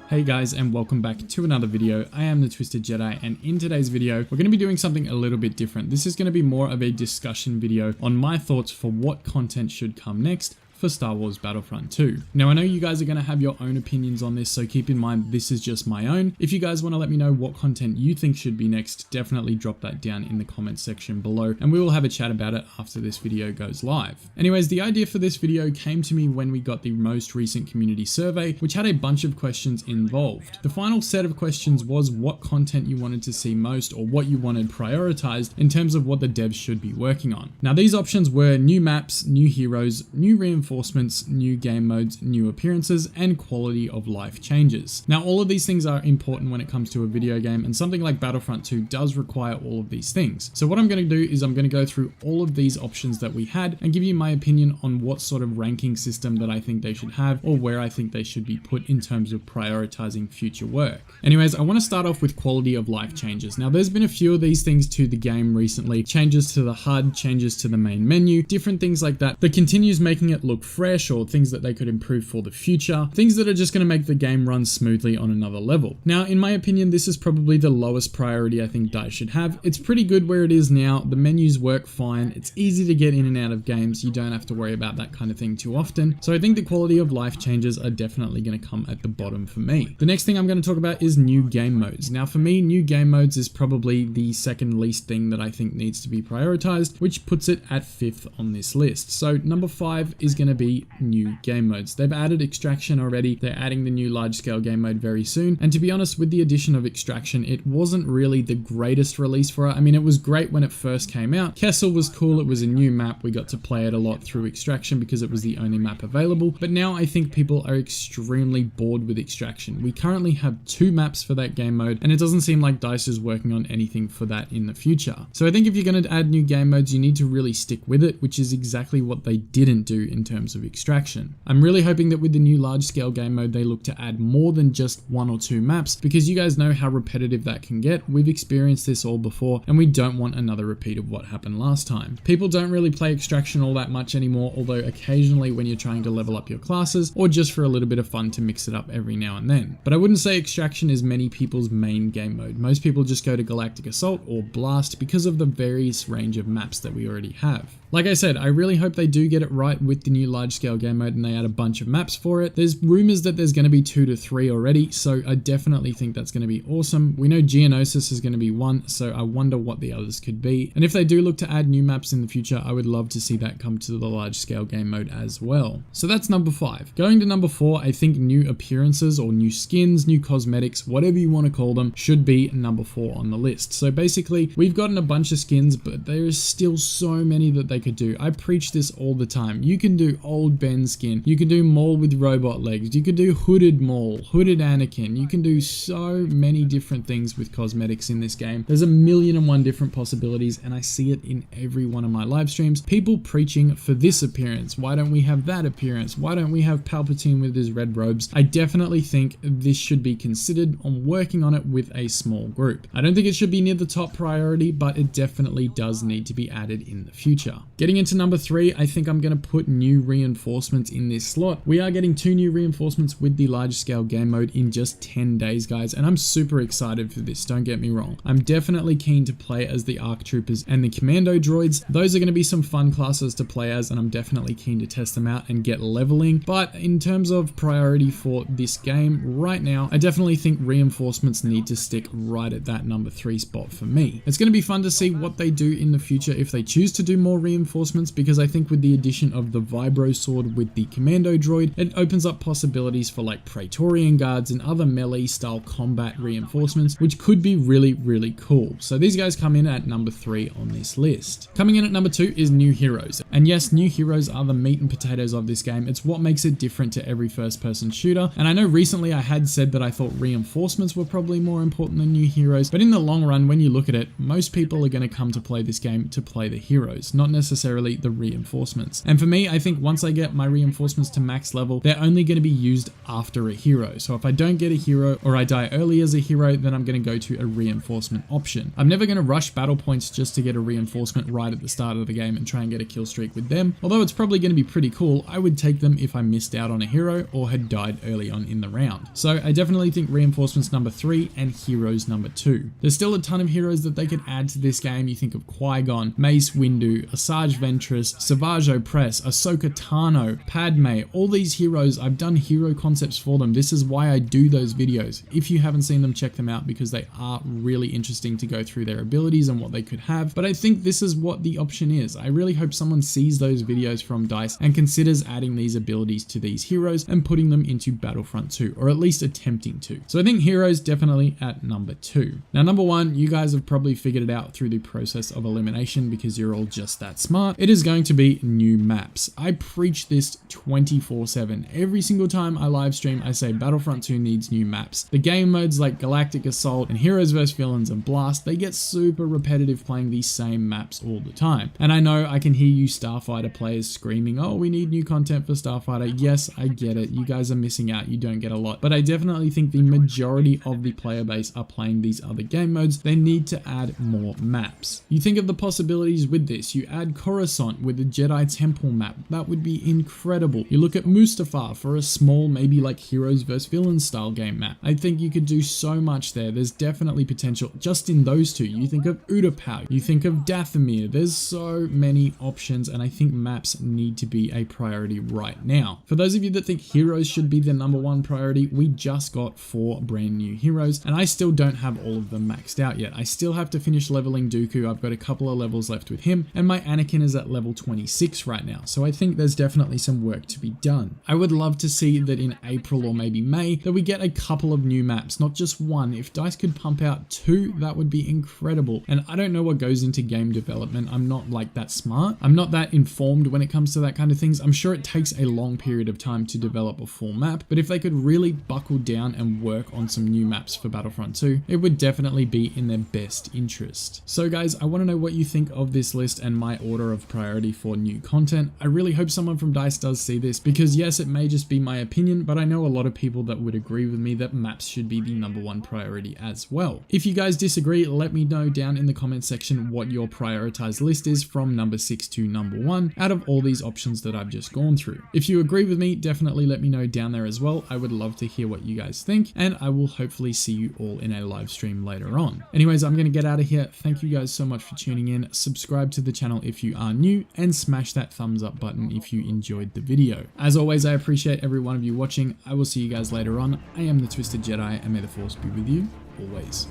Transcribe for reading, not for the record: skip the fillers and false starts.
Hey guys, and welcome back to another video. I am the Twisted Jedi, and in today's video we're going to be doing something a little bit different. This is going to be more of a discussion video on my thoughts for what content should come next for Star Wars Battlefront 2. Now I know you guys are going to have your own opinions on this, so keep in mind this is just my own. If you guys want to let me know what content you think should be next, definitely drop that down in the comment section below and we will have a chat about it after this video goes live. Anyways, the idea for this video came to me when we got the most recent community survey, which had a bunch of questions involved. The final set of questions was what content you wanted to see most, or what you wanted prioritized in terms of what the devs should be working on. Now these options were new maps, new heroes, new reinforcements, new game modes, new appearances, and quality of life changes. Now all of these things are important when it comes to a video game, and something like Battlefront 2 does require all of these things. So what I'm going to do is I'm going to go through all of these options that we had and give you my opinion on what sort of ranking system that I think they should have, or where I think they should be put in terms of prioritizing future work. Anyways, I want to start off with quality of life changes. Now there's been a few of these things to the game recently, changes to the HUD, changes to the main menu, different things like that continues making it look fresh, or things that they could improve for the future, things that are just going to make the game run smoothly on another level. Now in my opinion, this is probably the lowest priority I think DICE should have. It's pretty good where it is now, the menus work fine, it's easy to get in and out of games, you don't have to worry about that kind of thing too often, so I think the quality of life changes are definitely going to come at the bottom for me. The next thing I'm going to talk about is new game modes. Now for me, new game modes is probably the second least thing that I think needs to be prioritized, which puts it at 5th on this list. So number 5 is going to be new game modes. They've added extraction already, they're adding the new large scale game mode very soon, and to be honest, with the addition of extraction, it wasn't really the greatest release for it. I mean, it was great when it first came out. Kessel was cool, it was a new map, we got to play it a lot through extraction because it was the only map available, but now I think people are extremely bored with extraction. We currently have 2 maps for that game mode, and it doesn't seem like DICE is working on anything for that in the future. So I think if you're going to add new game modes, you need to really stick with it, which is exactly what they didn't do in terms of extraction. I'm really hoping that with the new large scale game mode, they look to add more than just 1 or 2 maps, because you guys know how repetitive that can get. We've experienced this all before, and we don't want another repeat of what happened last time. People don't really play extraction all that much anymore, although occasionally when you're trying to level up your classes, or just for a little bit of fun to mix it up every now and then. But I wouldn't say extraction is many people's main game mode. Most people just go to Galactic Assault or Blast because of the various range of maps that we already have. Like I said, I really hope they do get it right with the new large scale game mode and they add a bunch of maps for it. There's rumors that there's going to be 2 to 3 already, so I definitely think that's going to be awesome. We know Geonosis is going to be 1, so I wonder what the others could be. And if they do look to add new maps in the future, I would love to see that come to the large scale game mode as well. So that's number 5. Going to number 4, I think new appearances or new skins, new cosmetics, whatever you want to call them, should be number 4 on the list. So basically, we've gotten a bunch of skins, but there is still so many that they could do. I preach this all the time. You can do old Ben skin, you can do Maul with robot legs, you could do hooded Maul, hooded Anakin, you can do so many different things with cosmetics in this game. There's a million and one different possibilities, and I see it in every one of my live streams. People preaching for this appearance, why don't we have that appearance, why don't we have Palpatine with his red robes? I definitely think this should be considered on working on it with a small group. I don't think it should be near the top priority, but it definitely does need to be added in the future. Getting into number 3, I think I'm going to put new reinforcements in this slot. We are getting 2 new reinforcements with the large scale game mode in just 10 days, guys, and I'm super excited for this, don't get me wrong. I'm definitely keen to play as the ARC Troopers and the Commando Droids. Those are going to be some fun classes to play as, and I'm definitely keen to test them out and get leveling. But in terms of priority for this game right now, I definitely think reinforcements need to stick right at that number 3 spot for me. It's going to be fun to see what they do in the future if they choose to do more reinforcements, because I think with the addition of the Vibro Sword with the Commando Droid, it opens up possibilities for like Praetorian Guards and other melee style combat reinforcements, which could be really cool. So these guys come in at number 3 on this list. Coming in at number 2 is new heroes. And yes, new heroes are the meat and potatoes of this game. It's what makes it different to every first person shooter. And I know recently I had said that I thought reinforcements were probably more important than new heroes, but in the long run, when you look at it, most people are going to come to play this game to play the heroes, not necessarily necessarily the reinforcements. And for me, I think once I get my reinforcements to max level, they're only going to be used after a hero. So if I don't get a hero or I die early as a hero, then I'm going to go to a reinforcement option. I'm never going to rush battle points just to get a reinforcement right at the start of the game and try and get a kill streak with them. Although it's probably going to be pretty cool, I would take them if I missed out on a hero or had died early on in the round. So I definitely think reinforcements number 3 and heroes number 2. There's still a ton of heroes that they could add to this game. You think of Qui-Gon, Mace Windu, Asajj Ventress, Savage Opress, Ahsoka Tano, Padme, all these heroes. I've done hero concepts for them. This is why I do those videos. If you haven't seen them, check them out because they are really interesting to go through their abilities and what they could have. But I think this is what the option is. I really hope someone sees those videos from DICE and considers adding these abilities to these heroes and putting them into Battlefront 2, or at least attempting to. So I think heroes definitely at number 2. Now, number 1, you guys have probably figured it out through the process of elimination because you're all just that smart. It is going to be new maps. I preach this 24/7. Every single time I live stream, I say Battlefront 2 needs new maps. The game modes like Galactic Assault and Heroes vs Villains and Blast, they get super repetitive playing these same maps all the time. And I know I can hear you Starfighter players screaming, oh, we need new content for Starfighter. Yes, I get it. You guys are missing out. You don't get a lot. But I definitely think the majority of the player base are playing these other game modes. They need to add more maps. You think of the possibilities with this. You add Coruscant with the Jedi Temple map. That would be incredible. You look at Mustafar for a small, maybe like Heroes vs Villains style game map. I think you could do so much there. There's definitely potential just in those two. You think of Utapau, you think of Dathomir. There's so many options, and I think maps need to be a priority right now. For those of you that think heroes should be the number 1 priority, we just got 4 brand new heroes, and I still don't have all of them maxed out yet. I still have to finish leveling Dooku. I've got a couple of levels left with him, and my Anakin is at level 26 right now. So I think there's definitely some work to be done. I would love to see that in April or maybe May that we get a couple of new maps, not just one. If DICE could pump out 2, that would be incredible. And I don't know what goes into game development. I'm not like that smart. I'm not that informed when it comes to that kind of things. I'm sure it takes a long period of time to develop a full map, but if they could really buckle down and work on some new maps for Battlefront 2, it would definitely be in their best interest. So guys, I want to know what you think of this list and my order of priority for new content. I really hope someone from DICE does see this because yes, it may just be my opinion, but I know a lot of people that would agree with me that maps should be the number 1 priority as well. If you guys disagree, let me know down in the comment section what your prioritized list is from number 6 to number 1 out of all these options that I've just gone through. If you agree with me, definitely let me know down there as well. I would love to hear what you guys think, and I will hopefully see you all in a live stream later on. Anyways, I'm going to get out of here. Thank you guys so much for tuning in. Subscribe to the channel if you are new, and smash that thumbs up button if you enjoyed the video. As always, I appreciate every one of you watching. I will see you guys later on. I am the Twisted Jedi, and may the Force be with you always.